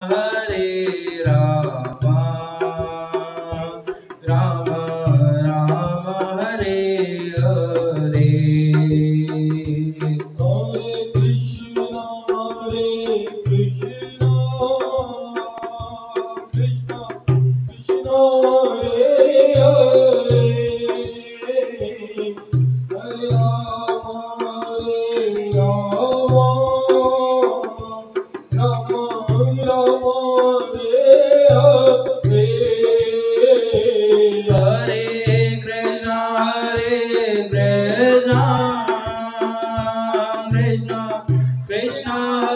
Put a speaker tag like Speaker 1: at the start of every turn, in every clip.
Speaker 1: Hare Rama, Rama Rama Hare Hare. Hare Krishna, Krishna Krishna, Hare Hare,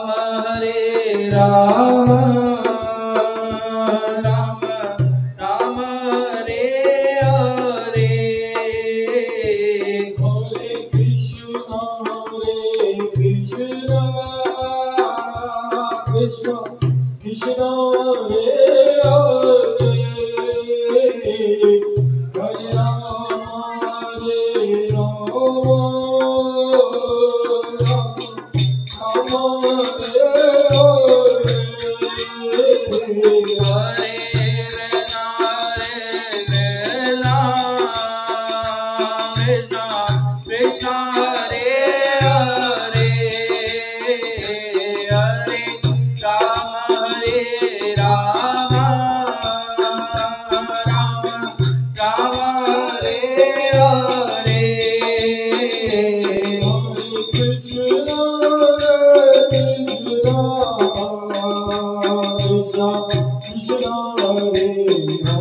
Speaker 1: Hare Rama, Rama Rama, Hare Hare, Hare Krishna, Krishna Krishna, Hare Hare, Hare Rama, Rama Rama, Hare Hare. Hare Krishna, Krishna Krishna, Hare Hare, Hare Rama, Krishna Hare Hare, Hare Rama, Rama Rama, Hare Hare. Krishna, Krishna Hare Hare, Hare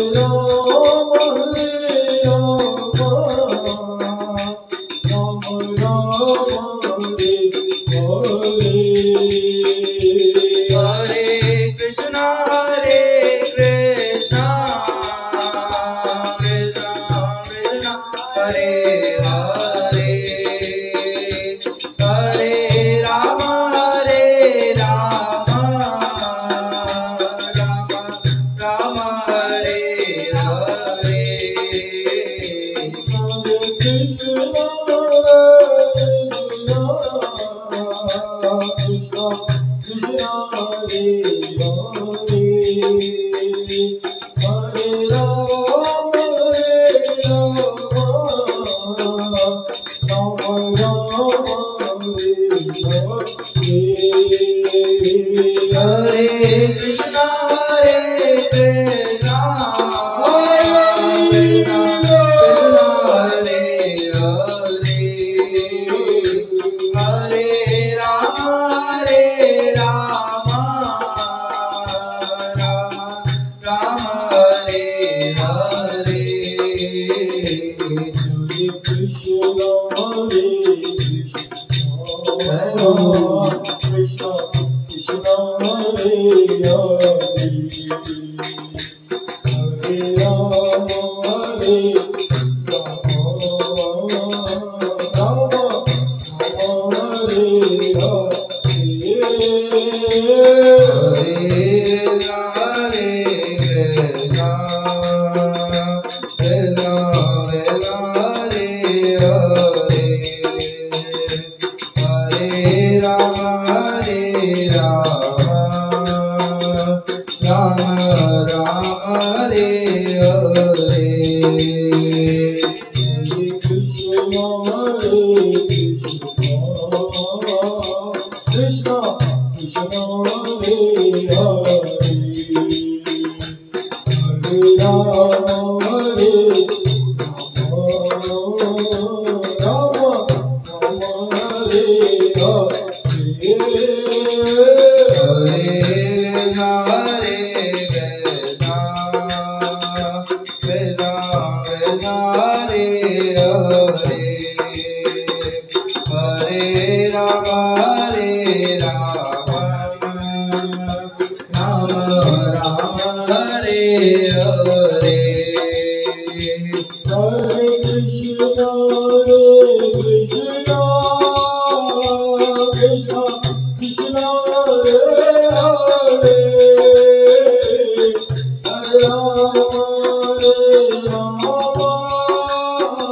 Speaker 1: Rama, Rama Rama, Hare Hare. Hare Krishna, Krishna Krishna, Hare Hare, Hare Rama, Rama Rama, Hare Hare. Hare Krishna, Krishna Krishna, Hare Hare, Hare Rama, Rama Rama, Hare Krishna, Krishna Hare Rama, Rama Rama, Hare Hare. Hare Krishna, Krishna Krishna, Hare Hare, Hare Rama, Rama Hare Krishna Krishna, Hare Hare, Hare Rama, Rama Hare Hare,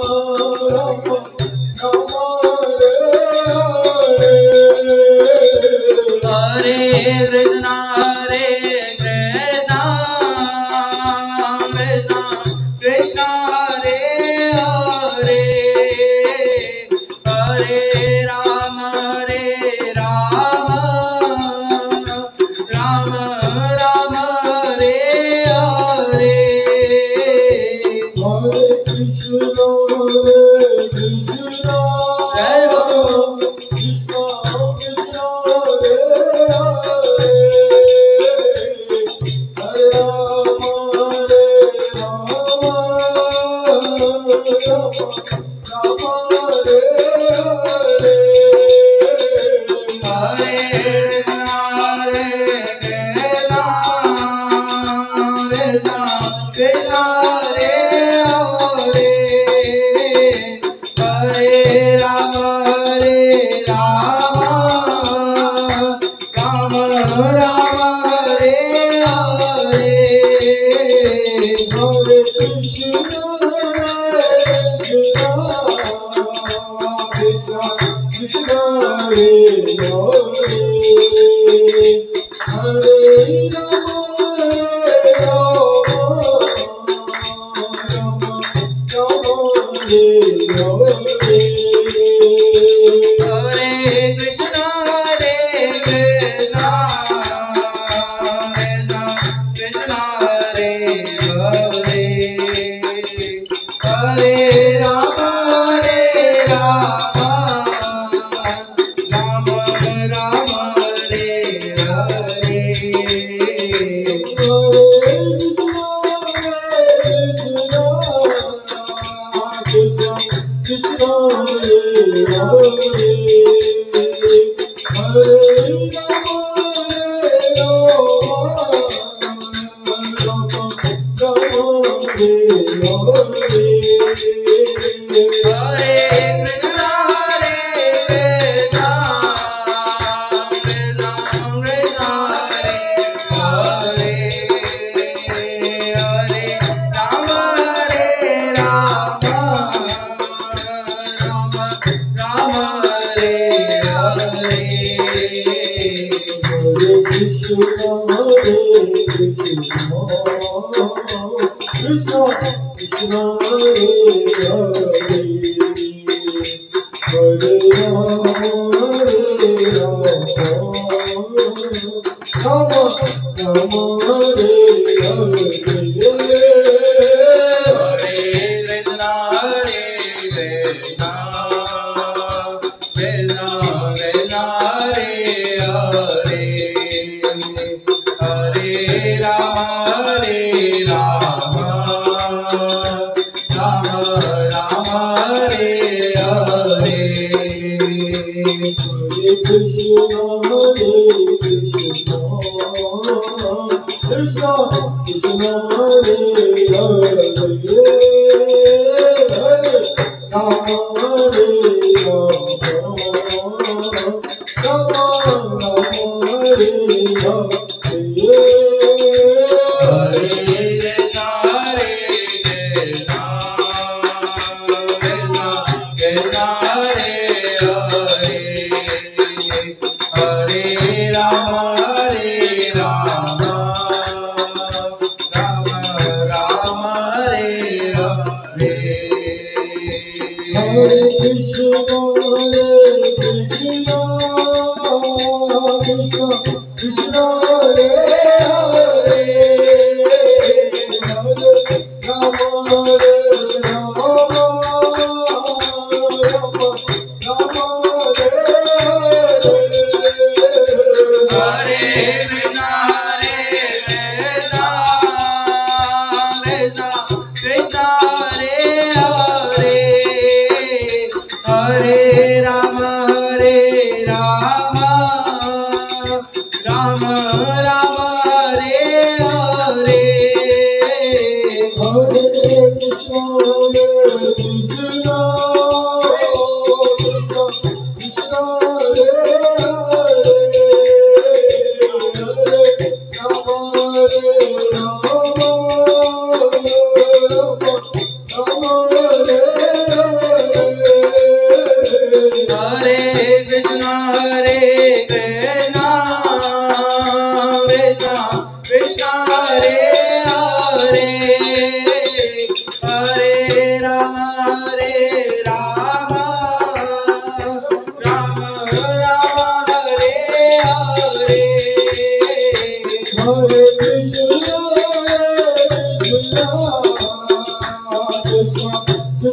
Speaker 2: Hare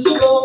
Speaker 1: Hare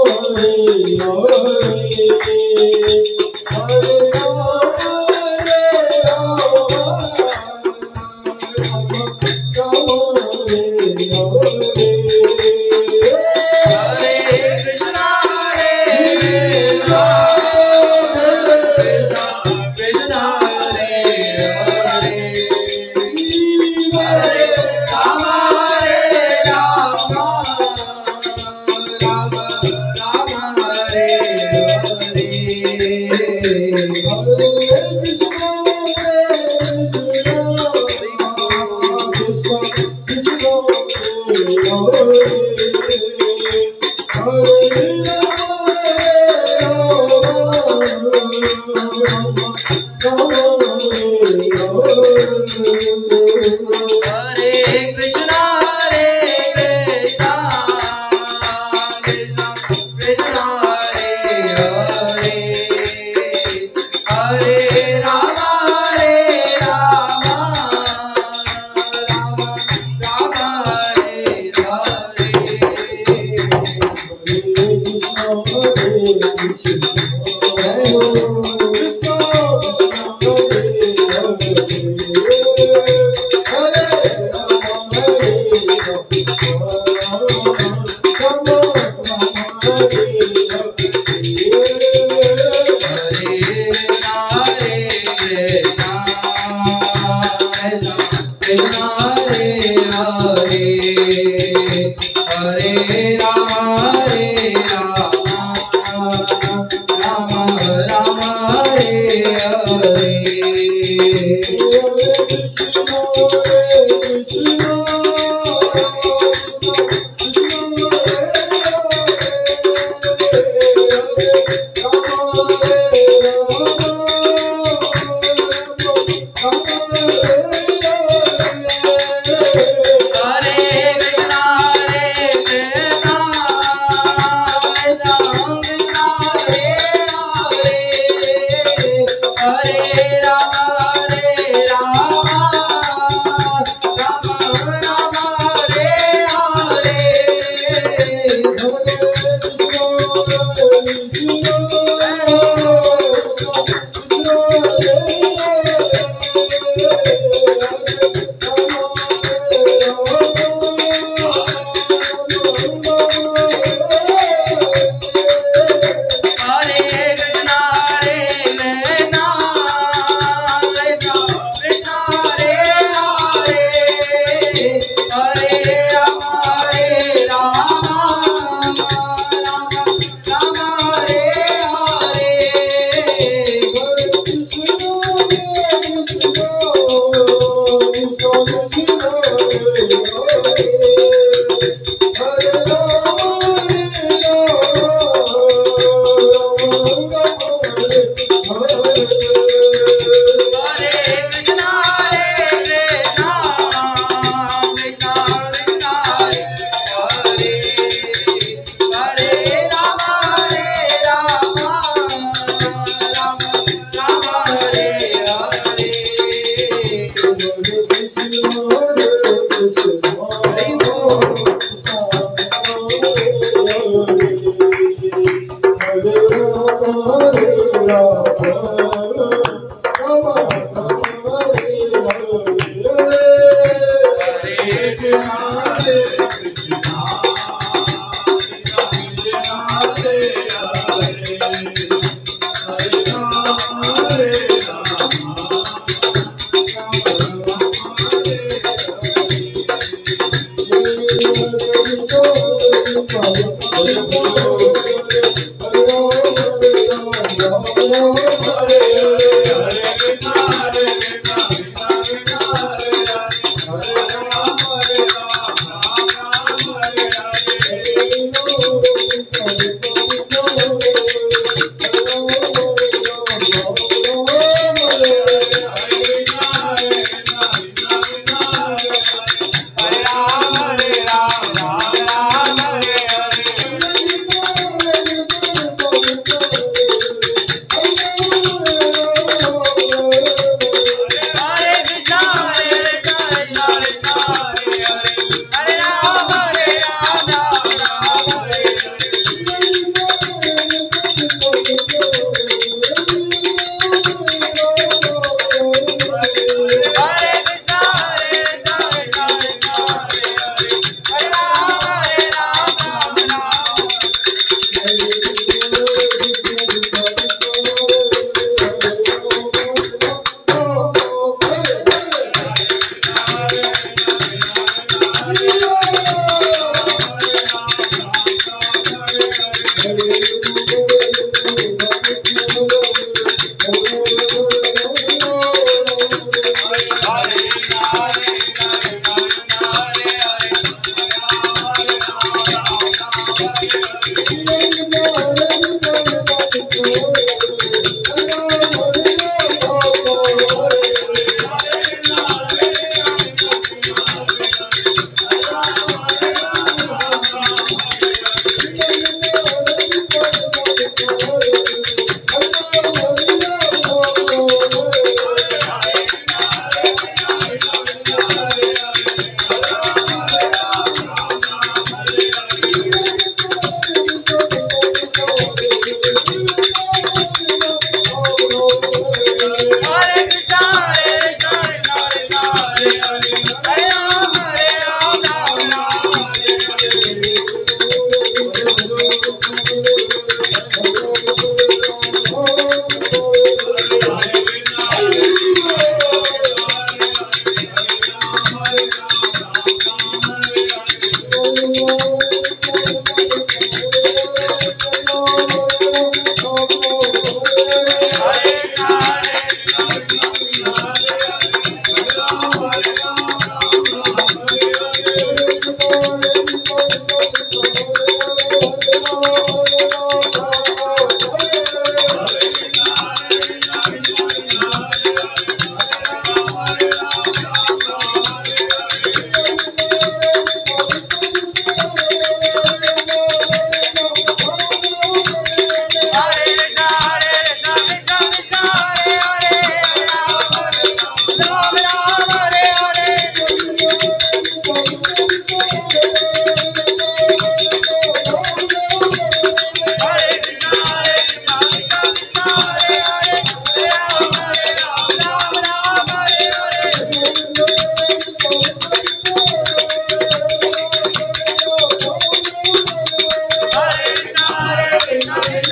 Speaker 2: Hare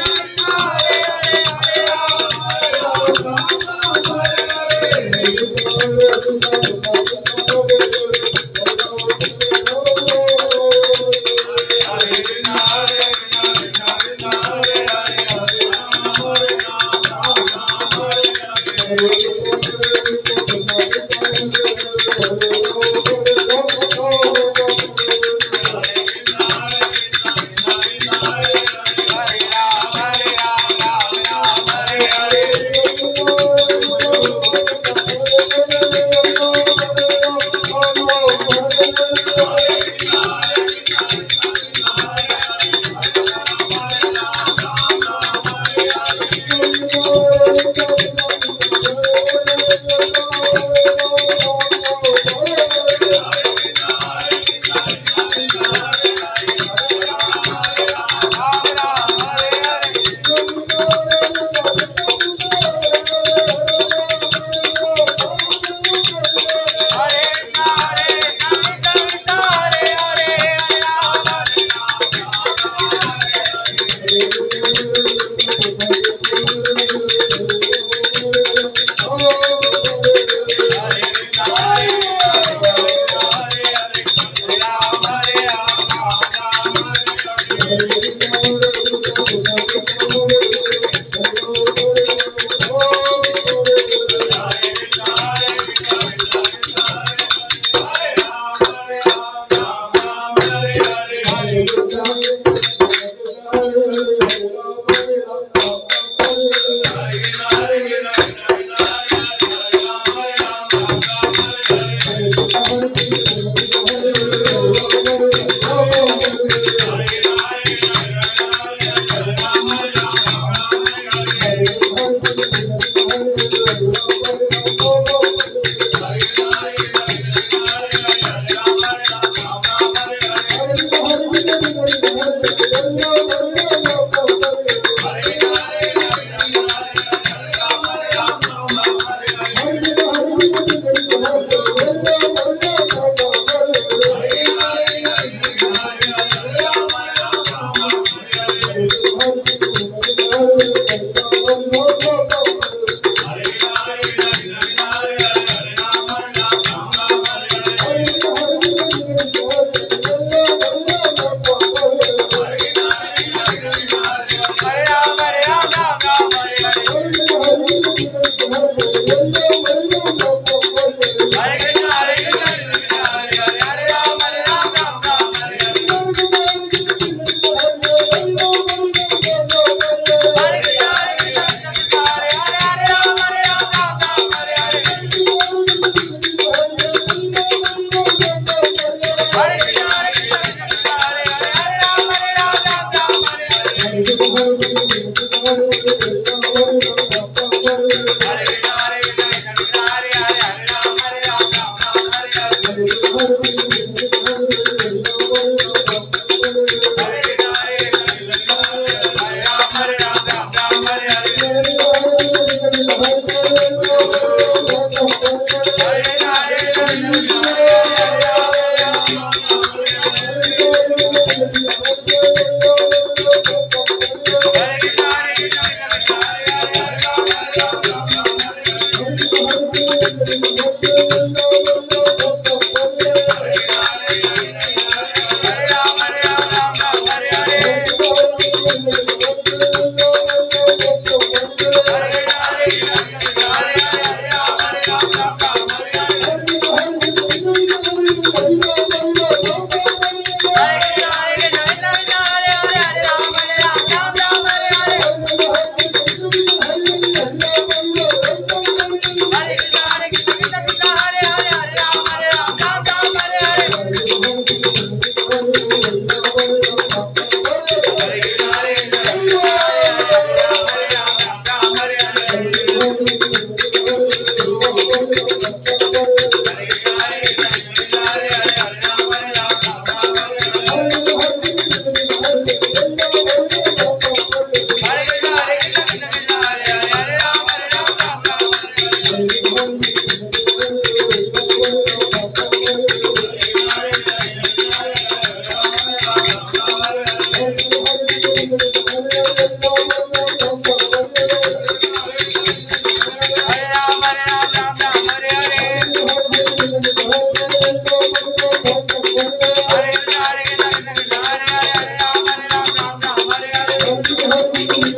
Speaker 1: Krishna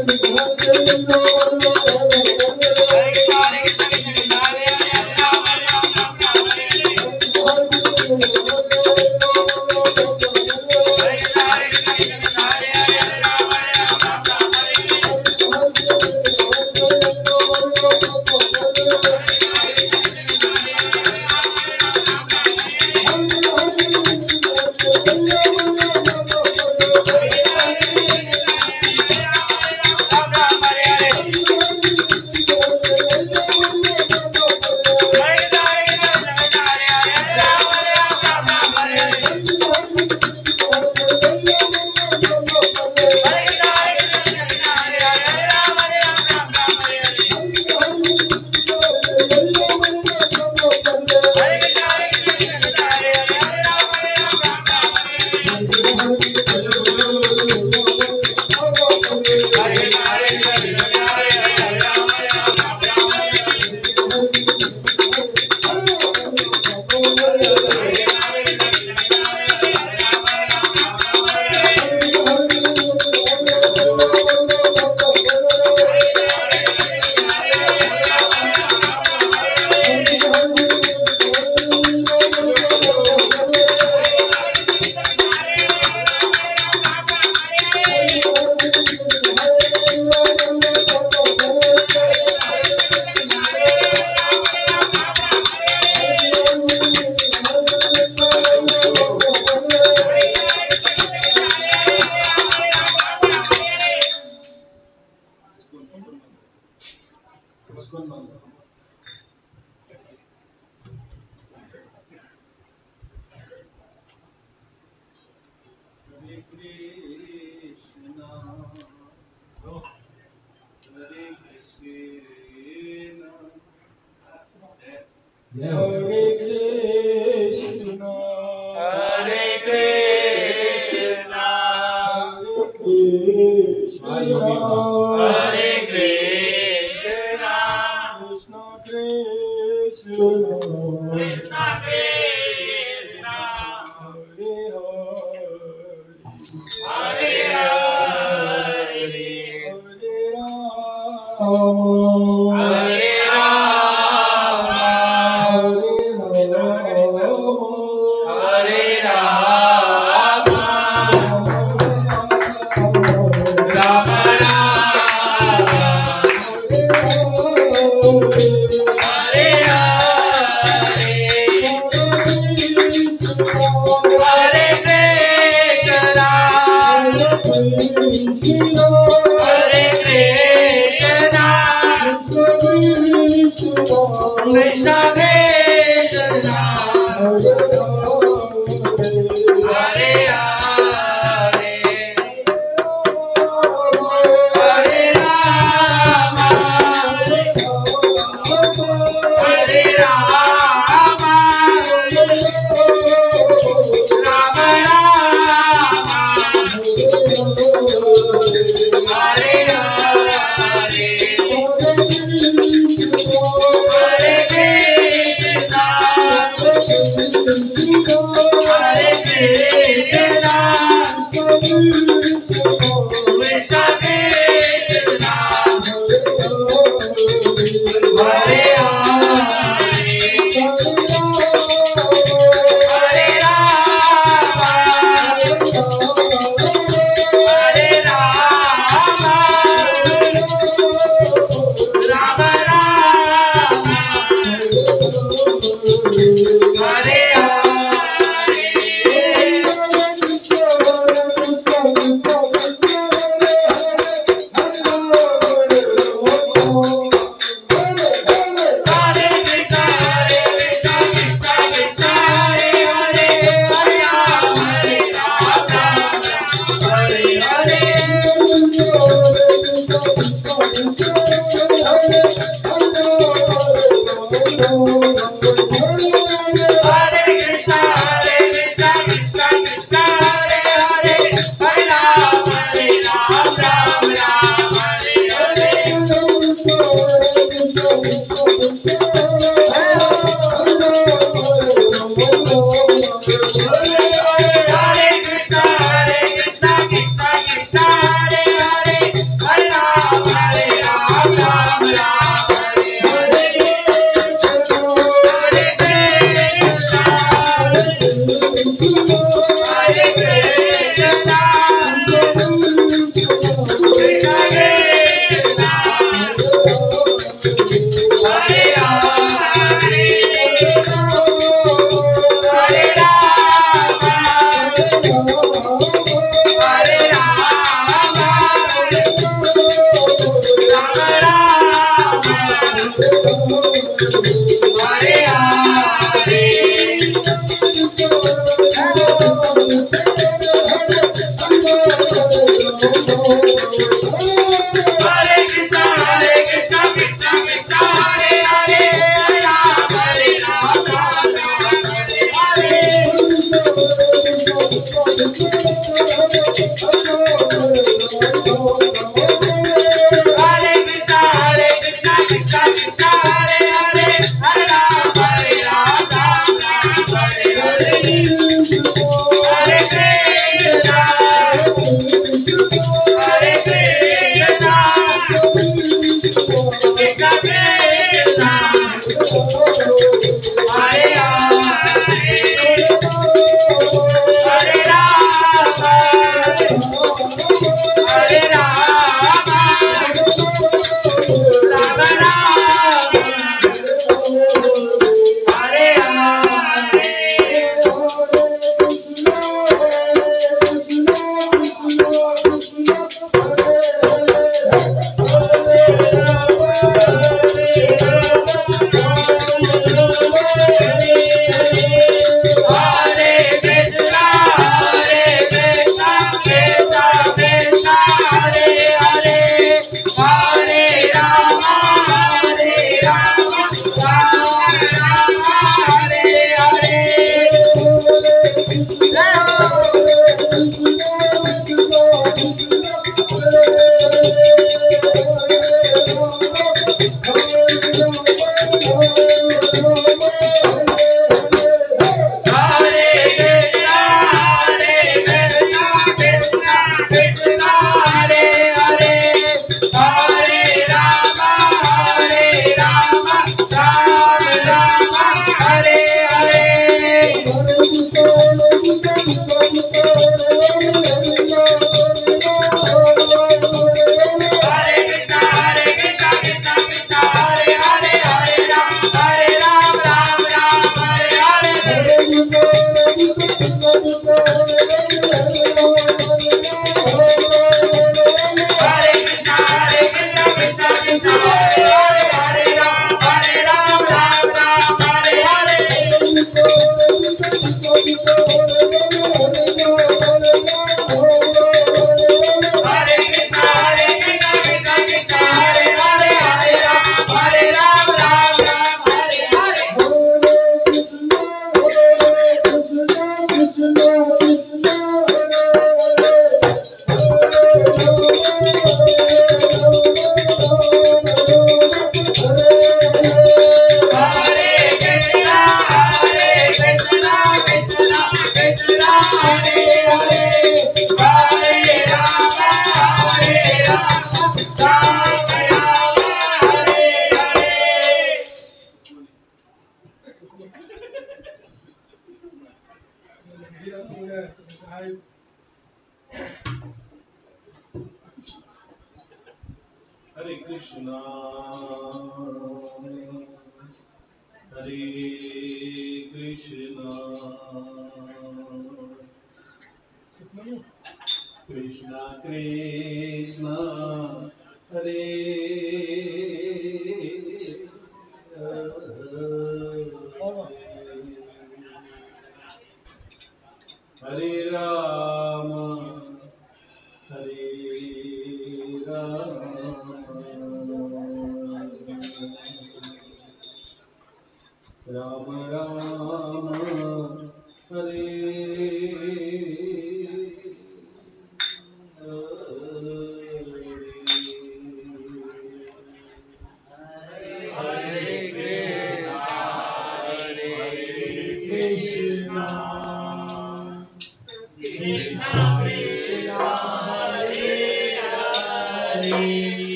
Speaker 1: Hare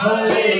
Speaker 1: Hare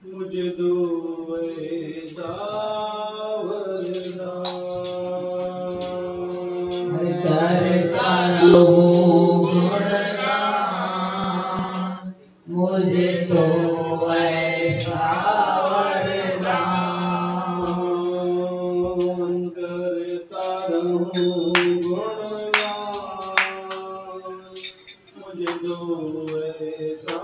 Speaker 1: मुझे दो ऐसा वरदान
Speaker 2: करता रहूं गुणगान मुझे तो ऐसा वरदान
Speaker 1: करता रहूं गुणगान मुझे दो ऐसा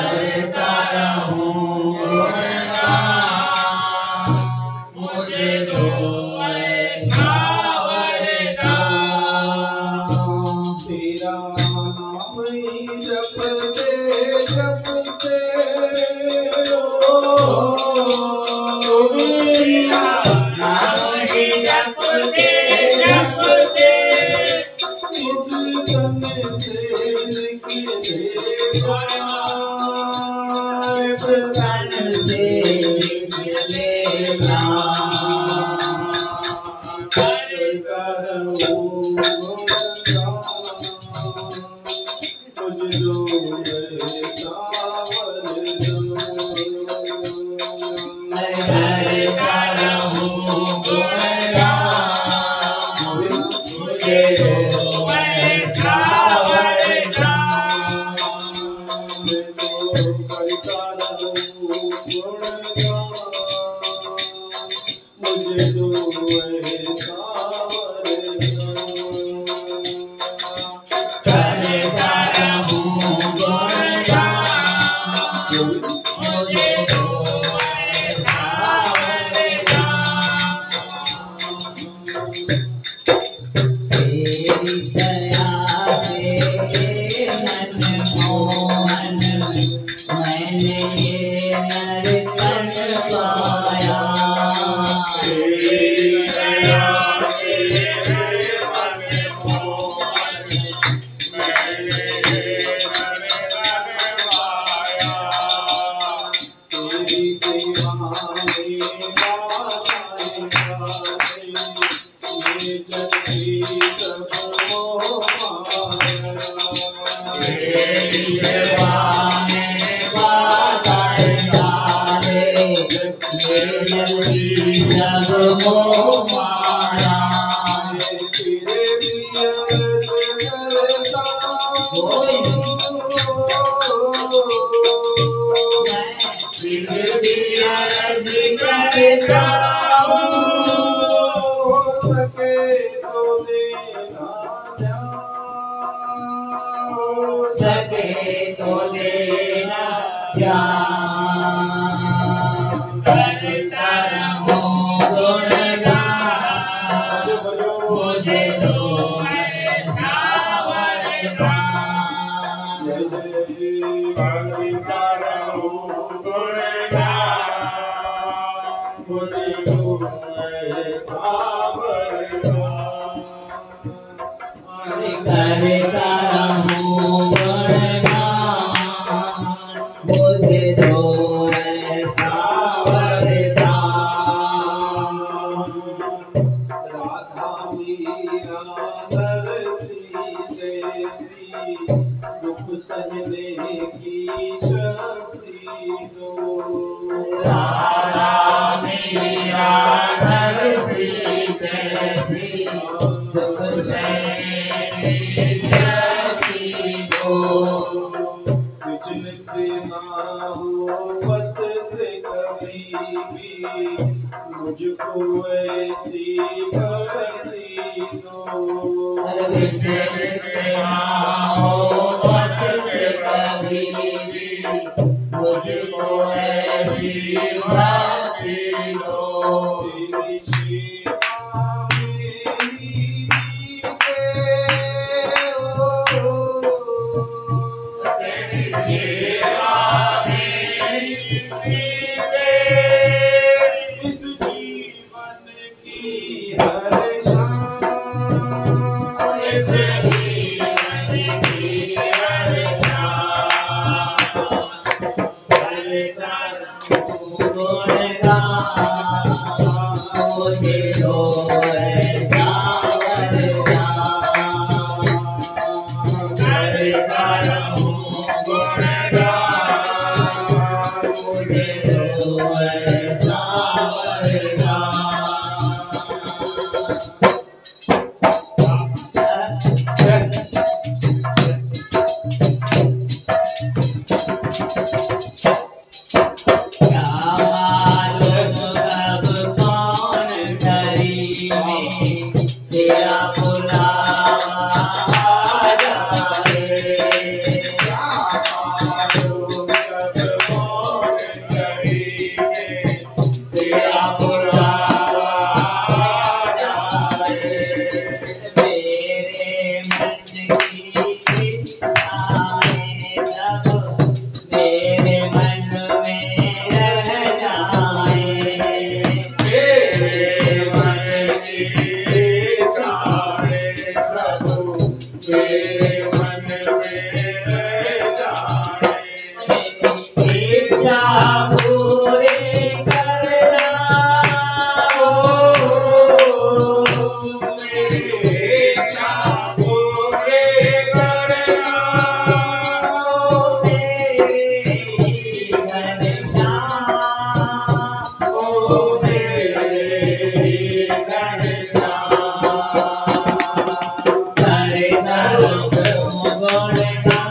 Speaker 2: करता रहूं गुणगान मुझे तो ऐसा वरदान
Speaker 1: तेरा नाम ही जपते जपते
Speaker 2: तेरा नाम ही जपते जपते
Speaker 1: इस तन से निकले
Speaker 2: तन से निकले प्राण
Speaker 1: करता रहूं मुझे जो ऐसा
Speaker 2: करता रहूं गुणगान मुझे तो ऐसा वरदान
Speaker 1: मुझे जो ऐसा
Speaker 2: करता रहूं गुणगान मुझे तो ऐसा वरदान तेरी दया से मनमोहन मैंने ये नर्तन पाया तेरी दया से मनमोहन मैंने ये नर्तन पाया जग मोह माया
Speaker 1: तेरे भी अर्ज करता
Speaker 2: कोई फिर भी अर्ज करता
Speaker 1: सके तो देना
Speaker 2: ज्ञान करता रहूं गुणगान मुझे दो ऐसा वरदान करता रहूं गुणगान मुझे दो ऐसा वरदान
Speaker 1: राधा मीरा नरसी जैसी दुख सहने की शक्ति दो
Speaker 2: राधा मीरा नरसी जैसी दुख सहने की शक्ति दो
Speaker 1: विचलित ना हो पथ से कभी भी मुझको ऐसी भक्ति दो
Speaker 2: विचलित ना हो पथ से कभी भी मुझको ऐसी भक्ति दो
Speaker 1: तेरी सेवा मेरी बीते
Speaker 2: तेरी सेवा मेरी बीते
Speaker 1: इस जीवन की हर शाम
Speaker 2: इस जीवन की हर शाम करता रहूं गुणगान मुझे दो ऐसा वरदान करता रहूं गुणगान मुझे दो ऐसा वरदान क्या मालूम कब कौन घड़ी में तेरा बुलावा आ जाए तेरा बुलावा आ जाए मेरे मन की इच्छाएं सब मेरे मन में रह जाए
Speaker 1: मेरे मन की सारे प्रभु मेरे मन में रह जाए
Speaker 2: इच्छा पूरी करना
Speaker 1: मेरी इच्छा पूरे करना
Speaker 2: मेरी घनश्याम
Speaker 1: ओ मेरे घनश्याम
Speaker 2: करता रहूं गुणगान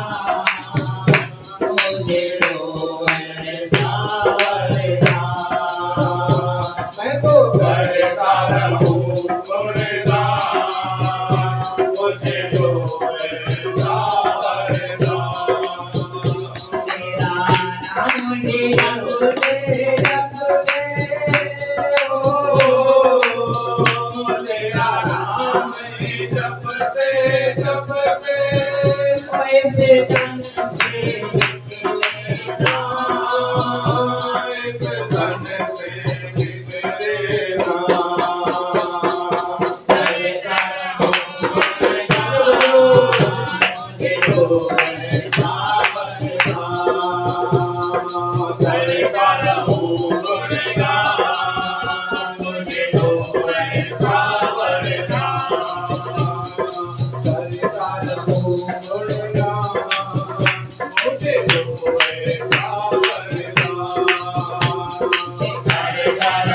Speaker 2: मुझे दो ऐसा वरदान
Speaker 1: मैं तो करता रहूं गुणगान मुझे तो ऐसा वरदान
Speaker 2: तेरा नाम जपते जपते
Speaker 1: ओ तेरा नाम जपते जपते
Speaker 2: ऐसे तन से निकले
Speaker 1: इस तन से निकले
Speaker 2: करता रहूं गुणगान मुझे दो ऐसा वरदान
Speaker 1: करता रहूं गुणगान मुझे तो ऐसा वरदान करता रहूं गुणगान मुझे तो ऐसा वरदान
Speaker 2: करता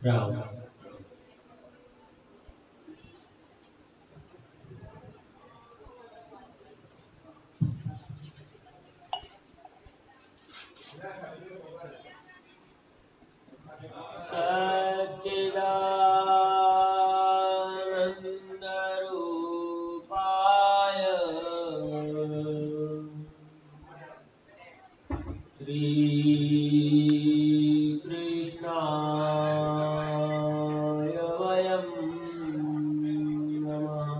Speaker 2: राम सच्चिदानन्दरूपाय श्रीकृष्णाय वयं नमः।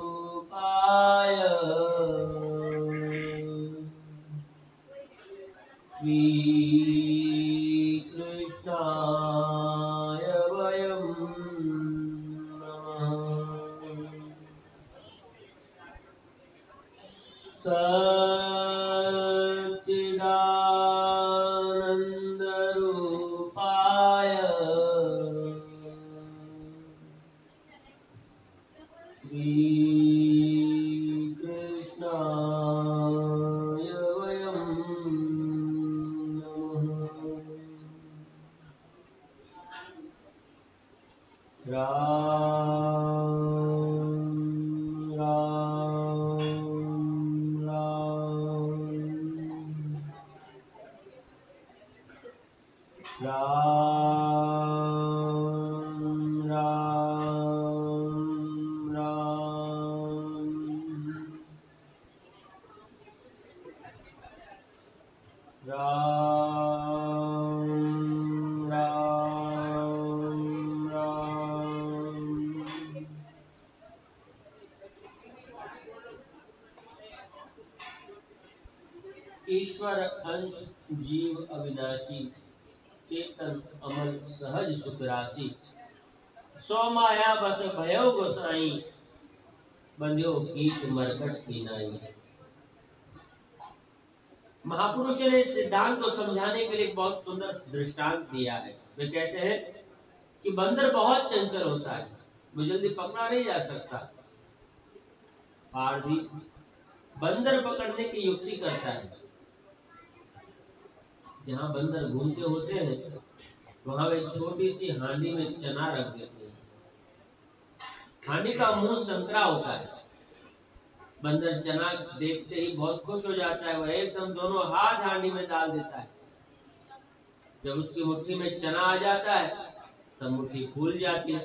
Speaker 2: सच्चिदानन्दरूपाय श्रीकृष्णाय वयं नमः। सच्चिदानन्दरूपाय श्रीकृष्णाय वयं नमः। राम राम राम राम राम राम ईश्वर अंश जीव अविनाशी चेतन अमल सहज सुख राशि सो माया बस भयो गोसाई बंध्यो गीत मरकट की नाई। महापुरुष ने इस सिद्धांत को समझाने के लिए एक बहुत सुंदर दृष्टांत दिया है। वे कहते हैं कि बंदर बहुत चंचल होता है, वो जल्दी पकड़ा नहीं जा सकता। पारधी बंदर पकड़ने की युक्ति करता है। जहाँ बंदर घूमते होते हैं वहां वे छोटी सी हांडी में चना रख देते हैं। हांडी का मुंह संतरा होता है। बंदर चना देखते ही बहुत खुश हो जाता है, वह एकदम दोनों हाथ हांडी में डाल देता है। जब उसकी मुट्ठी में चना आ जाता है तब मुट्ठी फूल जाती है,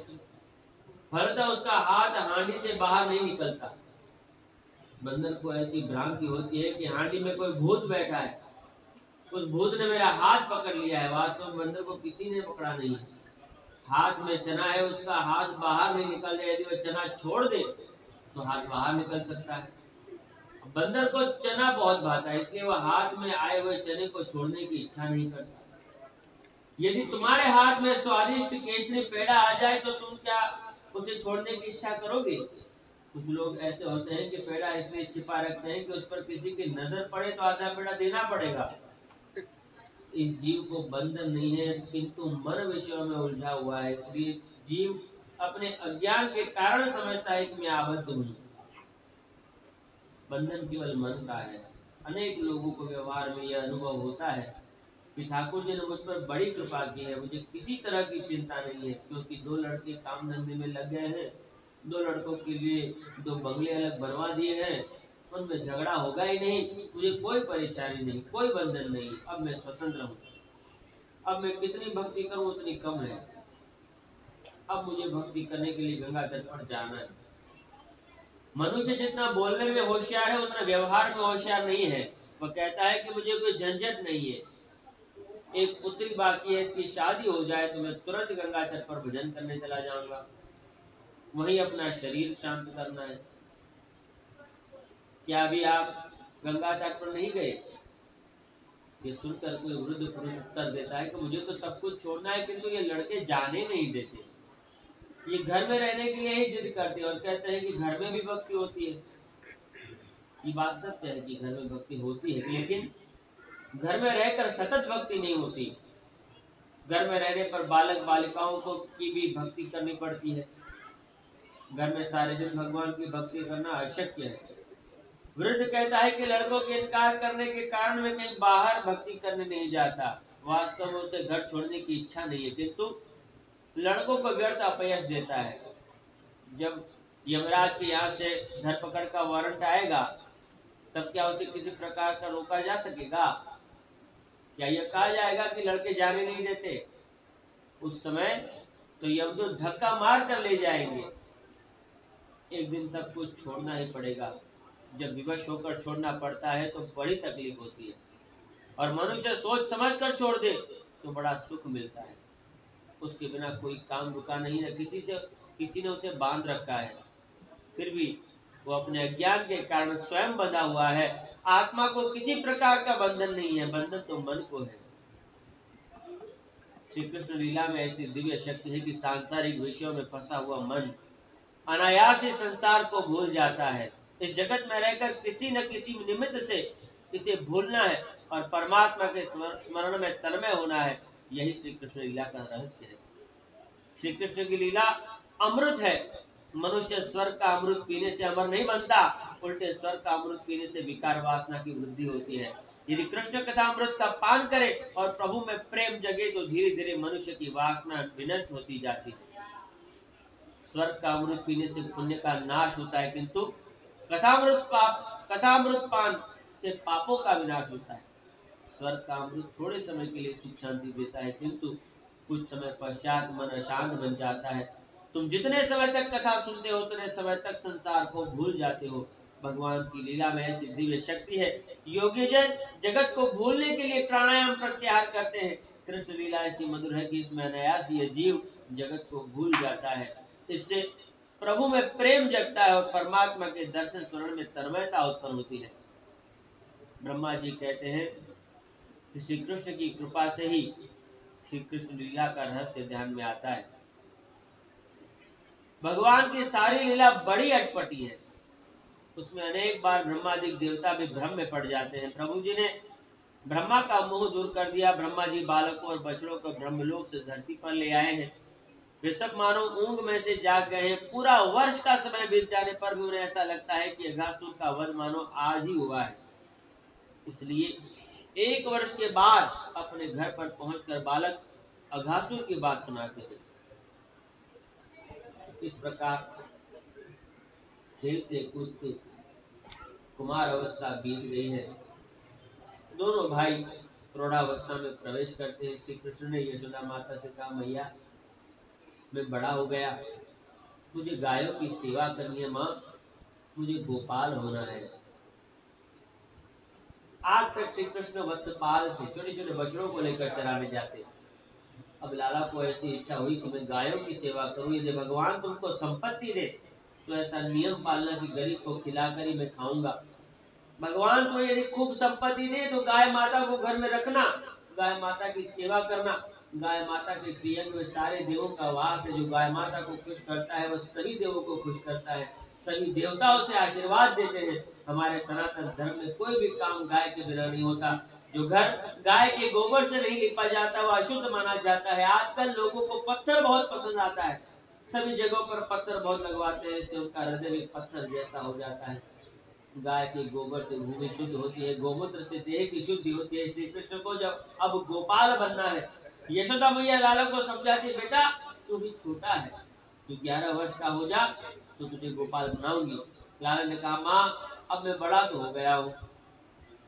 Speaker 2: फलतः उसका हाथ हांडी से बाहर नहीं निकलता। बंदर को ऐसी भ्रांति होती है कि हांडी में कोई भूत बैठा है, उस भूत ने मेरा हाथ पकड़ लिया है। वास्तव में बंदर को किसी ने पकड़ा नहीं है। हाथ में चना है, उसका हाथ बाहर नहीं निकल जाए। यदि वह चना छोड़ दे तो हाथ बाहर निकल सकता है। बंदर को चना बहुत भाता है, इसलिए वह हाथ में आए हुए चने को छोड़ने की इच्छा नहीं करता। यदि तुम्हारे हाथ में स्वादिष्ट केसरी पेड़ा आ जाए तो तुम क्या उसे छोड़ने की इच्छा करोगे? कुछ लोग ऐसे होते हैं कि पेड़ा इसलिए छिपा रखते हैं कि उस पर किसी की नजर पड़े तो आधा पेड़ा देना पड़ेगा। इस जीव को बंधन नहीं है, किंतु मन विषयों में उलझा हुआ है। इसलिए जीव अपने अज्ञान के कारण समझता है कि मैं आबद्ध हूँ। बंधन केवल मन का है। अनेक लोगों को व्यवहार में यह अनुभव होता है कि ठाकुर जी ने मुझ पर बड़ी कृपा की है, मुझे किसी तरह की चिंता नहीं है, क्योंकि 2 लड़के काम धंधे में लग गए हैं, 2 लड़कों के लिए 2 बंगले अलग बनवा दिए हैं, उनमें झगड़ा होगा ही नहीं, मुझे कोई परेशानी नहीं, कोई बंधन नहीं। अब मैं स्वतंत्र हूँ। अब मैं कितनी भक्ति करूँ उतनी कम है। अब मुझे भक्ति करने के लिए गंगा तट पर जाना है। मनुष्य जितना बोलने में होशियार है उतना व्यवहार में होशियार नहीं है। वह कहता है कि मुझे कोई झंझट नहीं है, एक पुत्री बाकी है, इसकी शादी हो जाए तो मैं तुरंत गंगा तट पर भजन करने चला जाऊंगा, वहीं अपना शरीर शांत करना है। क्या अभी आप गंगा तट पर नहीं गए? ये सुनकर कोई वृद्ध पुरुष उत्तर देता है कि मुझे तो सब कुछ छोड़ना है, किंतु ये लड़के जाने नहीं देते। ये घर में रहने के लिए ही जिद करते हैं और कहते हैं कि घर में भी भक्ति होती है। ये बात सत्य है कि घर में भक्ति होती है, लेकिन घर में रहकर सतत भक्ति नहीं होती। घर में रहने पर बालक बालिकाओं को की भी भक्ति करनी पड़ती है। घर में सारे दिन भगवान की भक्ति करना अशक्य है। वृद्ध कहता है कि लड़कों के इनकार करने के कारण मैं कहीं बाहर भक्ति करने नहीं जाता। वास्तव में उसे घर छोड़ने की इच्छा नहीं है, किंतु लड़कों को व्यर्थ अपयश देता है। जब यमराज के यहाँ से धरपकड़ का वारंट आएगा तब क्या उसे किसी प्रकार का रोका जा सकेगा? क्या यह कहा जाएगा कि लड़के जाने नहीं देते? उस समय तो यमदूत धक्का मार कर ले जाएंगे। एक दिन सब कुछ छोड़ना ही पड़ेगा। जब विवश होकर छोड़ना पड़ता है तो बड़ी तकलीफ होती है, और मनुष्य सोच समझ कर छोड़ दे तो बड़ा सुख मिलता है। उसके बिना कोई काम रुका नहीं है, किसी ने उसे बांध रखा है, फिर भी वो अपने अज्ञान के कारण स्वयं बंधा हुआ है। आत्मा को किसी प्रकार का बंधन नहीं है, बंधन तो मन को है। श्री कृष्ण लीला में ऐसी दिव्य शक्ति है कि सांसारिक विषयों में फंसा हुआ मन अनायास ही संसार को भूल जाता है। इस जगत में रहकर किसी न किसी निमित्त से इसे भूलना है और परमात्मा के स्मरण में तन्मय होना है। यही श्री कृष्ण लीला का रहस्य है। श्री कृष्ण की लीला अमृत है। मनुष्य स्वर्ग का अमृत पीने से अमर नहीं बनता, उल्टे स्वर्ग का अमृत पीने से विकार वासना की वृद्धि होती है। यदि कृष्ण कथा अमृत का पान करे और प्रभु में प्रेम जगे तो धीरे धीरे मनुष्य की वासना विनष्ट होती जाती है। स्वर्ग का अमृत पीने से पुण्य का नाश होता है, किंतु कथामृत पान से पापों का विनाश होता है। स्वर्ग का अमृत थोड़े समय के लिए सुख शांति देता है, किंतु कुछ समय पश्चात मन अशांत बन जाता है। तुम जितने समय तक कथा सुनते हो उतने समय तक संसार को भूल जाते हो। भगवान की लीला में ऐसी दिव्य शक्ति है। योगी जन जगत को भूलने के लिए प्राणायाम प्रत्याहार करते हैं। कृष्ण लीला ऐसी मधुर है कि इसमें अनायास ये जीव जगत को भूल जाता है। इससे प्रभु में प्रेम जगता है और परमात्मा के दर्शन स्मरण में तन्मयता उत्पन्न होती है। ब्रह्मा जी कहते हैं कि श्री कृष्ण की कृपा से ही श्री कृष्ण लीला का रहस्य ध्यान में आता है। भगवान की सारी लीला बड़ी अटपटी है। उसमें अनेक बार ब्रह्मादि देवता भी भ्रम में पड़ जाते हैं। प्रभु जी ने ब्रह्मा का मोह दूर कर दिया। ब्रह्मा जी बालकों और बछड़ों को ब्रह्मलोक से धरती पर ले आए हैं। वे सब मानो ऊंग में से जाग गए हैं। पूरा वर्ष का समय बीत जाने पर भी उन्हें ऐसा लगता है कि अघासुर का वध मानो आज ही हुआ है। इसलिए 1 वर्ष के बाद अपने घर पर पहुंचकर बालक अघासुर की बात सुनाते थे। इस प्रकार खेलते कूदते कुमार अवस्था बीत गई है। दोनों भाई प्रौढ़ावस्था में प्रवेश करते हैं। श्री कृष्ण ने यशोदा माता से कहा, मैया मैं बड़ा हो गया, मुझे गायों की सेवा करनी है माँ, मुझे गोपाल होना है। आज तक श्री कृष्ण वत्सपाल थे, छोटे छोटे बछड़ों को लेकर चराने जाते। अब लाला को ऐसी इच्छा हुई कि मैं गायों की सेवा करूं। यदि भगवान तुमको संपत्ति दे तो ऐसा नियम पालना कि गरीब को खिलाकर ही मैं खाऊंगा। भगवान तुम्हें यदि खूब संपत्ति दे तो गाय माता को घर में रखना, गाय माता की सेवा करना। गाय माता के श्रीअंग में सारे देवों का वास है। जो गाय माता को खुश करता है वह सभी देवों को खुश करता है। सभी देवताओं से आशीर्वाद देते हैं। हमारे सनातन धर्म में कोई भी काम गाय के बिना नहीं होता। जो घर गाय के गोबर से नहीं लिपा जाता वह अशुद्ध माना जाता है। आजकल लोगों को पत्थर बहुत पसंद आता है, सभी जगहों पर पत्थर बहुत लगवाते हैं, इससे उनका हृदय भी पत्थर जैसा हो जाता है। गाय के गोबर से भूमि शुद्ध होती है, गोमूत्र से देह की शुद्धि होती है। श्री कृष्ण को जब अब गोपाल बनना है, यशोदा मैया लाला को समझाती है, बेटा तू भी छोटा है, तू 11 वर्ष का हो जा तो तुझे गोपाल बनाऊंगी। लाला ने कहा, माँ अब मैं बड़ा तो हो गया हूँ।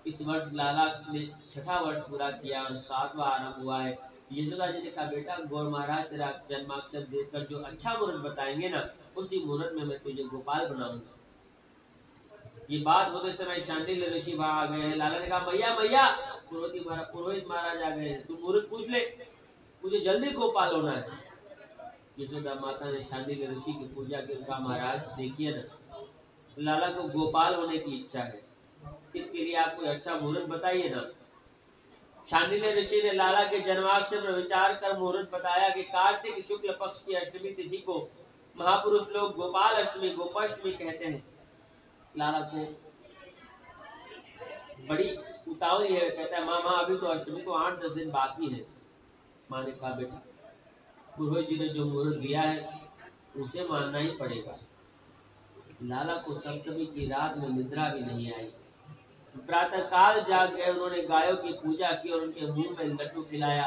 Speaker 2: इस वर्ष लाला ने 6वां वर्ष पूरा किया और 7वां आरंभ हुआ है। यशोदा जी ने कहा, बेटा गौर महाराज तेरा जन्माक्षर देखकर जो अच्छा मुहूर्त बताएंगे ना, उसी मुहूर्त में मैं तुझे गोपाल बनाऊंगा। ये बात होते समय शांडिल्य ऋषि वहां आ गए हैं। लाला ने कहा, मैया मैया पुरोहित महाराज आ गए हैं, तू मुहूर्त पूछ ले, मुझे जल्दी गोपाल होना है। यशोदा माता ने शांडिल्य ऋषि की पूजा की। उनका, महाराज देखिए ना, लाला को गोपाल होने की इच्छा है, इसके लिए आप कोई अच्छा मुहूर्त बताइए ना। शांडिल्य ऋषि ने लाला के जन्माक्षर पर विचार कर मुहूर्त बताया कि कार्तिक शुक्ल पक्ष की अष्टमी तिथि को महापुरुष लोग गोपाल अष्टमी गोपाष्टमी कहते हैं। लाला को बड़ी उतावली है, कहता है, माँ अभी तो अष्टमी को 8-10 दिन बाकी है। माँ ने कहा, बेटा पुरोहित जी ने जो मुहूर्त दिया है उसे मानना ही पड़ेगा। लाला को सप्तमी की रात में निद्रा भी नहीं आई। प्रातः काल जाग गए, उन्होंने गायों की पूजा की और उनके मुंह में लड्डू खिलाया।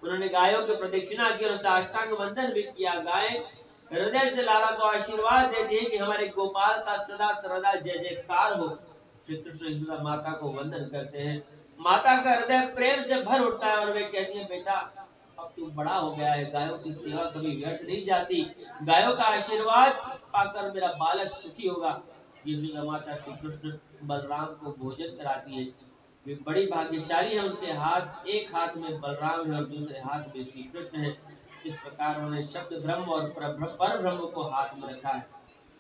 Speaker 2: उन्होंने गायों की प्रदक्षिणा की और साष्टांग वंदन भी किया। गाय हृदय से लाला को आशीर्वाद देती है कि हमारे गोपाल का सदा सर्वदा जय जयकार हो। श्री कृष्ण यशोदा माता को वंदन करते हैं। माता का हृदय प्रेम से भर उठता है और वे कहती है, बेटा अब तू बड़ा हो गया है, गायों की सेवा कभी व्यर्थ नहीं जाती। गायों का आशीर्वाद पाकर मेरा बालक सुखी होगा। यशोदा माता श्री कृष्ण बलराम को भोजन कराती है। वे बड़ी भाग्यशाली है, उनके हाथ, एक हाथ में बलराम है और दूसरे हाथ में श्री कृष्ण है। इस प्रकार उन्होंने शब्द ब्रह्म और पर ब्रह्म को हाथ में रखा है।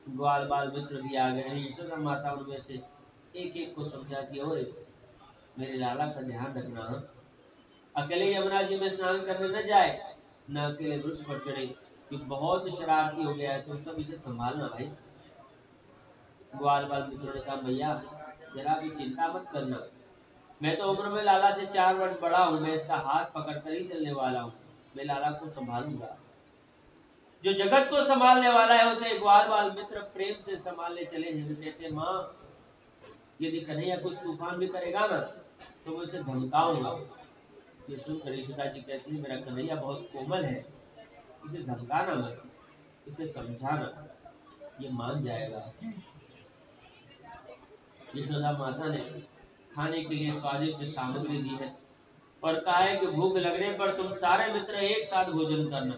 Speaker 2: ग्वाल बाल मित्र भी आ गए हैं। यशोदा माता उनमें से एक एक को समझाती है, और मेरे लाला का ध्यान रखना, अकेले यमुना जी में स्नान करने न जाए, न अकेले वृक्ष पर चढ़े, कि बहुत शरारती हो गया है, तुम सब इसे संभालना भाई। ग्वाल बाल मित्रों ने कहा, मैया जरा भी चिंता मत करना, मैं तो उम्र में लाला से 4 वर्ष बड़ा हूँ, मैं इसका हाथ पकड़कर ही चलने वाला हूँ, मैं लाला को संभालूंगा। जो जगत को संभालने वाला है उसे ग्वाल बाल मित्र प्रेम से संभालने चले हैं। कहते, माँ यदि कन्हैया कुछ तूफान भी करेगा ना तो मैं उसे धमकाऊंगा। ये सुनकर यशोदा जी कहती है, मेरा कन्हैया बहुत कोमल है, इसे धमकाना मत, इसे समझाना, ये मान जाएगा। यशोदा माता ने खाने के लिए स्वादिष्ट सामग्री दी है और कहा है कि भूख लगने पर तुम सारे मित्र एक साथ भोजन करना।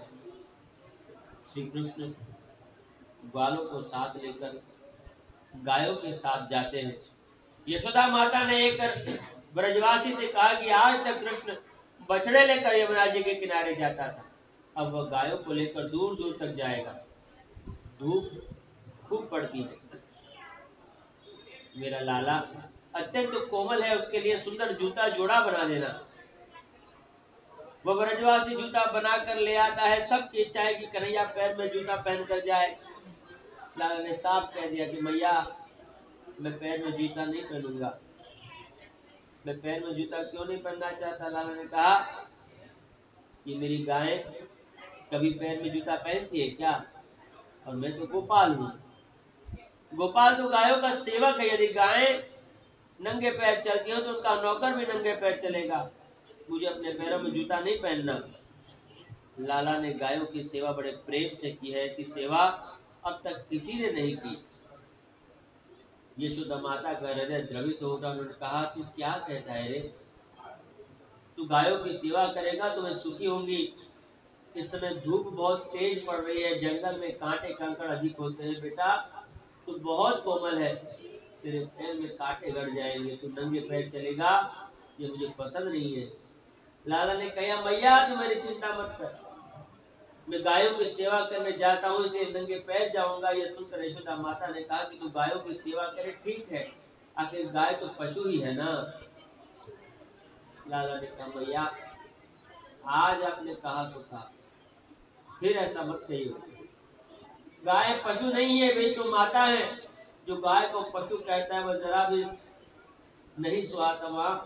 Speaker 2: श्री कृष्ण ग्वालों को साथ लेकर गायों के साथ जाते हैं। यशोदा माता ने एक ब्रजवासी से कहा कि आज तक कृष्ण बछड़े लेकर यमुना जी के किनारे जाता था, अब वह गायों को लेकर दूर दूर तक जाएगा। धूप खूब पड़ती है, मेरा लाला अत्यंत कोमल है, उसके लिए सुंदर जूता जोड़ा बना देना। वह ब्रजवासी जूता बनाकर ले आता है। सबकी इच्छा है कि कन्हैया पैर में जूता पहन कर जाए। लाला ने साफ कह दिया कि मैया मैं पैर में जूता नहीं पहनूंगा। मैं पैर में जूता क्यों नहीं पहनना चाहता? लाला ने कहा कि मेरी गाय कभी पैर में जूता पहनती है क्या? और मैं तो गोपाल हूँ, गोपाल तो गायों का सेवक है। यदि गायें नंगे पैर चलती हो तो उनका नौकर भी नंगे पैर चलेगा, मुझे अपने पैरों में जूता नहीं पहनना। लाला ने गायों की सेवा बड़े प्रेम से की है, ऐसी सेवा अब तक किसी ने नहीं की। यशोदा माता का हृदय द्रवित हो उठा। उन्होंने कहा, तू क्या कहता है रे? तू गायों की सेवा करेगा तो मैं सुखी होंगी। इस समय धूप बहुत तेज पड़ रही है, जंगल में कांटे कंकड़ अधिक होते हैं। बेटा तू बहुत कोमल है, तेरे पैर में कांटे गड़ जाएंगे, तू नंगे पैर चलेगा, ये मुझे पसंद नहीं है। लाला ने कहा, मैया तू मेरी चिंता मत कर, मैं गायों की सेवा करने जाता हूँ, इसलिए नंगे पैर जाऊंगा। यह सुनकर यशोदा माता ने कहा कि तू गायों की सेवा करे, ठीक है, आखिर गाय तो पशु ही है ना। लाला ने कहा, मैया आज आपने कहा तो कहा, फिर ऐसा मत कहिए। गाय पशु नहीं है, विश्व माता है। जो गाय को पशु कहता है वह जरा भी नहीं सुहाता। वहां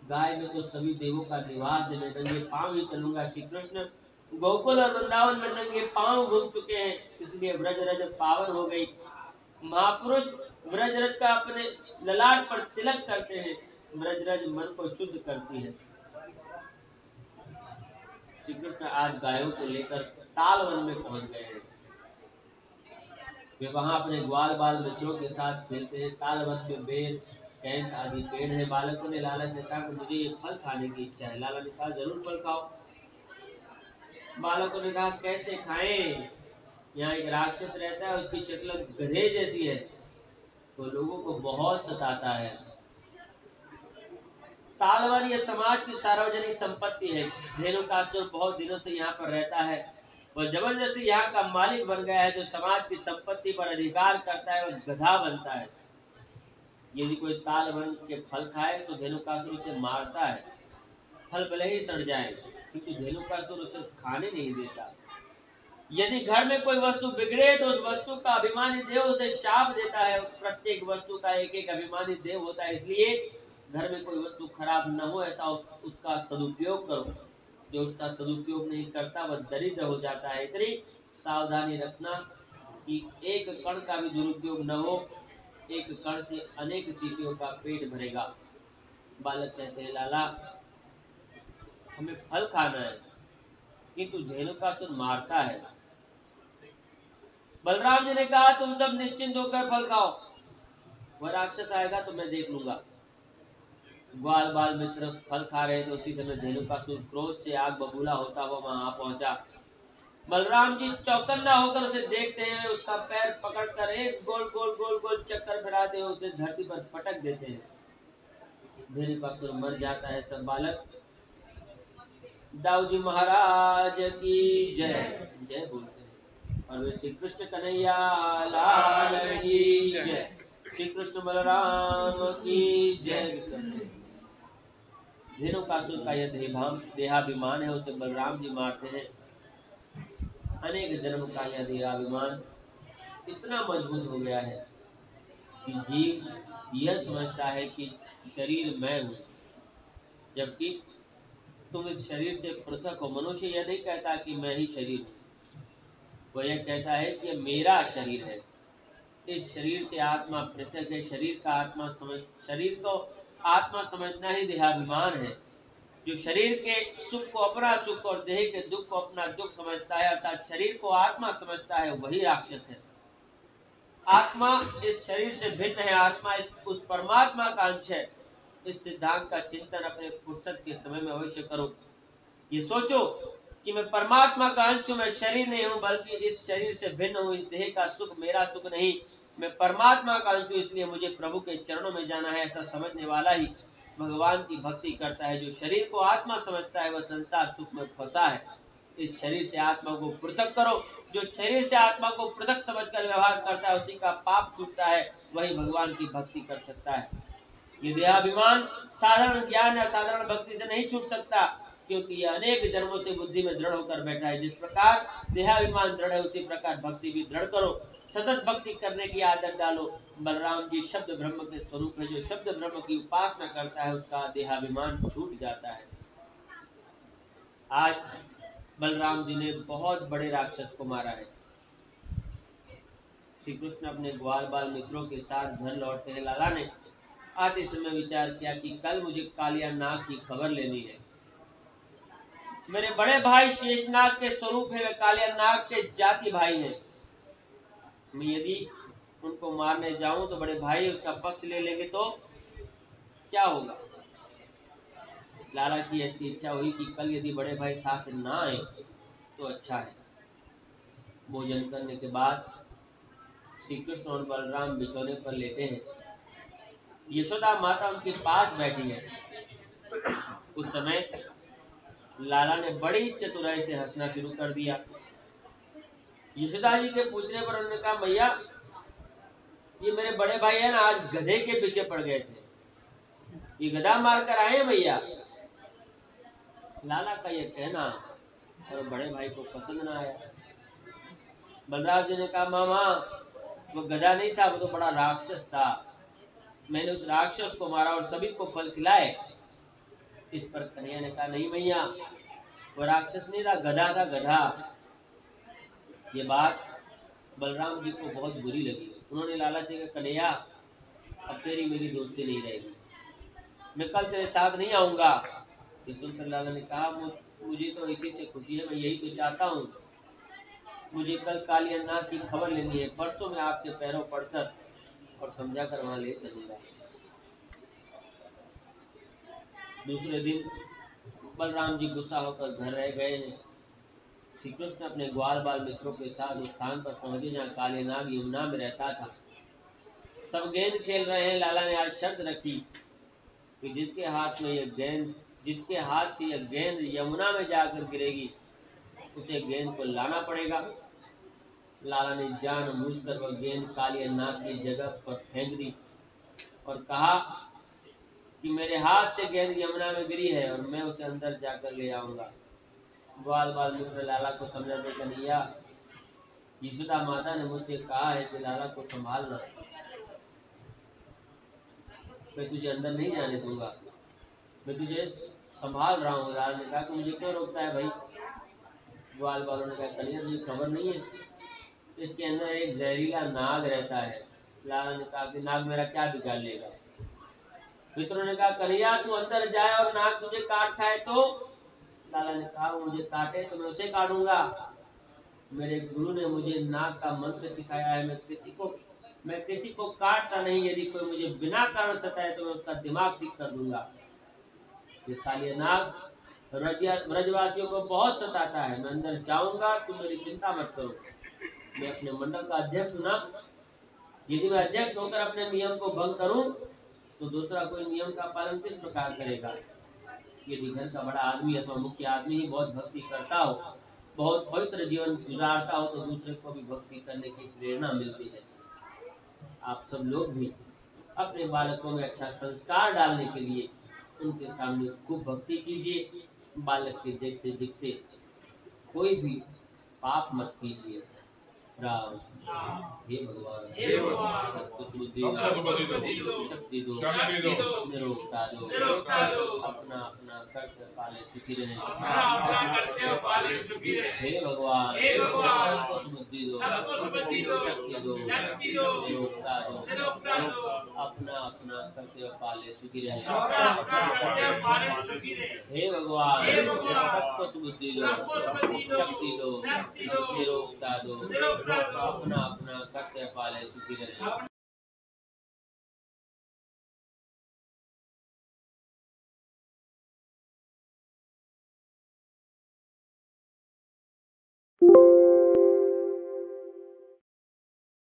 Speaker 2: गाय में तो सभी देवों का निवास है। मैं नंगे पांव ही चलूंगा। श्री कृष्ण गोकुल और वृंदावन में नंगे पांव घूम चुके हैं, इसलिए व्रज रज पावन हो गई। महापुरुष व्रज रज का अपने ललाट पर तिलक करते हैं। व्रज रज मन को शुद्ध करती है। श्री कृष्ण आज गायों को लेकर तालवन में पहुंच गए हैं। वे वहां अपने ग्वाल बाल मित्रों के साथ खेलते हैं। तालवन में बेर कैंथ आदि पेड़ है। बालकों ने लाला से कहा कि मुझे ये फल खाने की इच्छा है। लाला ने कहा जरूर फल खाओ। बालकों ने कहा कैसे खाएं? यहाँ एक राक्षस रहता है, उसकी शक्ल गधे जैसी है, तो लोगों को बहुत सताता है। तालवन ये समाज की सार्वजनिक संपत्ति है। धेनुकासुर बहुत दिनों से यहाँ पर रहता है। वह जबरदस्ती यहाँ का मालिक बन गया है। जो समाज की संपत्ति पर अधिकार करता है वह गधा बनता है। यदि कोई तालवन के फल खाए तो धेनुकासुर उसे मारता है। फल भले ही सड़ जाए, क्योंकि धेनुकासुर उसे खाने नहीं देता। यदि घर में कोई वस्तु बिगड़े तो उस वस्तु का अभिमानी देव उसे शाप देता है। प्रत्येक वस्तु का एक एक अभिमानी देव होता है, इसलिए घर में कोई वस्तु खराब न हो, ऐसा उसका सदुपयोग करो। जो उसका सदुपयोग नहीं करता वह दरिद्र हो जाता है। इतनी सावधानी रखना कि एक कण का भी दुरुपयोग न हो। एक कण से अनेक चीटियों का पेट भरेगा। बालक कहते हैं लाला हमें फल खाना है, किंतु धेनुकासुर मारता है। बलराम जी ने कहा तुम सब निश्चिंत होकर फल खाओ, वह राक्षस आएगा तो मैं देख लूंगा। ग्वाल बाल मित्र फल खा रहे थे, उसी समय धेनुकासुर क्रोध से आग बबूला होता हुआ वहां पहुंचा। बलराम जी चौकन्ना होकर उसे देखते हैं। उसका पैर पकड़कर एक गोल गोल गोल गोल चक्कर फिराते हुए उसे धरती पर पटक देते हैं। धेनुकासुर मर जाता है। सब बालक दाऊजी महाराज की जय जय बोलते हैं और वे श्री कृष्ण कन्हैया लाल की जय, श्री कृष्ण बलराम की जय। धेनुकासुर का यह देहाभिमान है, उसे बलराम जी मारते हैं। अनेक जन्म का यह देहाभिमान इतना मजबूत हो गया है कि जीव यह समझता है कि शरीर मैं हूँ, जबकि तुम इस शरीर से पृथक हो। मनुष्य यह नहीं कहता कि मैं ही शरीर हूँ, वह यह कहता है कि मेरा शरीर है। इस शरीर से आत्मा पृथक है। शरीर को आत्मा समझना ही देहाभिमान है। जो शरीर के सुख को अपना सुख और देह के दुख को अपना दुख समझता है, अर्थात शरीर को आत्मा समझता है, वही राक्षस है। आत्मा इस शरीर से भिन्न है। आत्मा उस परमात्मा का अंश है। इस सिद्धांत का चिंतन अपने फुर्सत के समय में अवश्य करो। ये सोचो कि मैं परमात्मा का अंश हूँ, मैं शरीर नहीं हूँ, बल्कि इस शरीर से भिन्न हूँ। इस देह का सुख मेरा सुख नहीं, मैं परमात्मा का अंश हूँ, इसलिए मुझे प्रभु के चरणों में जाना है। ऐसा समझने वाला ही भगवान की भक्ति करता है। जो शरीर को आत्मा समझता है वह संसार सुख में फंसा है। इस शरीर से आत्मा को पृथक करो। जो शरीर से आत्मा को पृथक समझकर व्यवहार करता है उसी का पाप छूटता है, वही भगवान की भक्ति कर सकता है। ये देहाभिमान साधारण ज्ञान या साधारण भक्ति से नहीं छूट सकता, क्योंकि यह अनेक जन्मों से बुद्धि में दृढ़ होकर बैठा है। जिस प्रकार देहाभिमान दृढ़ है, उसी प्रकार भक्ति भी दृढ़ करो। सतत भक्ति करने की आदत डालो। बलराम जी शब्द ब्रह्म के स्वरूप है। जो शब्द ब्रह्म की उपासना करता है उसका देहाभिमान छूट जाता है। आज बलराम जी ने बहुत बड़े राक्षस को मारा है। श्री कृष्ण अपने ग्वाल बाल मित्रों के साथ घर लौटते हैं। लाला ने आते समय विचार किया कि कल मुझे कालिया नाग की खबर लेनी है। मेरे बड़े भाई शेषनाग के स्वरूप है, वे कालिया नाग के जाति भाई हैं। मैं यदि उनको मारने जाऊं तो बड़े भाई उसका पक्ष ले लेंगे तो क्या होगा। लाला की ऐसी इच्छा हुई कि कल यदि बड़े भाई साथ ना आए तो अच्छा है। भोजन करने के बाद श्री कृष्ण और बलराम बिछौने पर लेटे हैं। यशोदा माता उनके पास बैठी है। उस समय लाला ने बड़ी चतुराई से हंसना शुरू कर दिया। यशोदा जी के पूछने पर उन्होंने कहा मैया ये मेरे बड़े भाई है ना, आज गधे के पीछे पड़ गए थे, ये गधा मार कर आए हैं मैया। लाला का ये कहना और बड़े भाई को पसंद ना आया। बलराम जी ने कहा मामा वो गधा नहीं था, वो तो बड़ा राक्षस था, मैंने उस राक्षस को मारा और सभी को फल खिलाए। इस पर कन्हैया ने कहा नहीं भैया, वो राक्षस नहीं था, गधा था, गधा। ये बात बलराम जी को बहुत बुरी लगी। उन्होंने लाला से कहा कन्हैया अब तेरी मेरी दोस्ती नहीं रहेगी, मैं कल तेरे साथ नहीं आऊंगा। ये सुनकर लाला ने कहा मुझे तो इसी से खुशी है, मैं यही तो चाहता हूँ। मुझे कल कालिया नाग की खबर लेनी है, परसों मैं आपके पैरों पड़कर और समझा कर वहां ले चलूंगा। दूसरे दिन बलराम जी गुस्सा होकर घर रह गए हैं। श्री कृष्ण अपने ग्वाल बाल मित्रों के साथ उस स्थान पर पहुंचे जहाँ काले नाग यमुना में रहता था। सब गेंद खेल रहे हैं। लाला ने आज शर्त रखी कि जिसके हाथ से यह गेंद यमुना में जाकर गिरेगी उसे गेंद को लाना पड़ेगा। लाला ने जानबूझकर वह गेंद कालिया नाग की जगह पर फेंक दी और कहा कि मेरे हाथ से गेंद यमुना में गिरी है और मैं उसे अंदर जाकर ले आऊंगा। ग्वाल बाल मित्र लाला को समझाते कन्हैया, यशोदा माता ने मुझसे कहा है कि लाला को संभालना, मैं तुझे अंदर नहीं जाने दूंगा, मैं तुझे संभाल रहा हूँ। लाला ने कहा कि मुझे क्यों रोकता है भाई? ग्वाल बालों ने कहा कन्हैया तुझे खबर नहीं है, इसके अंदर एक जहरीला नाग रहता है। लाला ने कहा कि नाग मेरा क्या बिगाड़ लेगा? मित्रों ने कहा कन्हैया तू अंदर जाए और नाग तुझे काट खाए तो? लाला ने कहा मुझे काटे तो मैं उसे काटूंगा। मेरे गुरु ने मुझे नाग का मंत्र सिखाया है, मैं किसी को काटता नहीं, यदि कोई मुझे बिना कारण सताए तो मैं उसका दिमाग ठीक कर दूंगा। ये कालिया नाग ब्रजवासियों को बहुत सताता है, मैं अंदर जाऊंगा, तुम मेरी चिंता मत करो। मैं अपने मंडल का अध्यक्ष हूं ना, यदि मैं अध्यक्ष होकर अपने नियम को भंग करूं तो दूसरा कोई नियम का पालन किस प्रकार करेगा? यदि घर का बड़ा आदमी अथवा मुख्य आदमी ही बहुत भक्ति करता हो, बहुत पवित्र जीवन गुजारता हो तो दूसरे को भी भक्ति करने की प्रेरणा मिलती है। आप सब लोग भी अपने बालकों में अच्छा संस्कार डालने के लिए उनके सामने खूब भक्ति कीजिए। बालक के देखते देखते कोई भी पाप मत कीजिए। राम हे भगवान सबको बुद्धि शक्ति दो, निरोगता दो, अपना अपना कर्तव्य पाले सुखी रहे। हे भगवान सबको बुद्धि दो, शक्ति दो, निरोगता दो, अपना अपना कर्तव्य पाले सुखी रहे। हे भगवान सबको बुद्धि दो, शक्ति दो, निरोगता दो, अपना अपना कर्तव्य पाले सुखी रहे।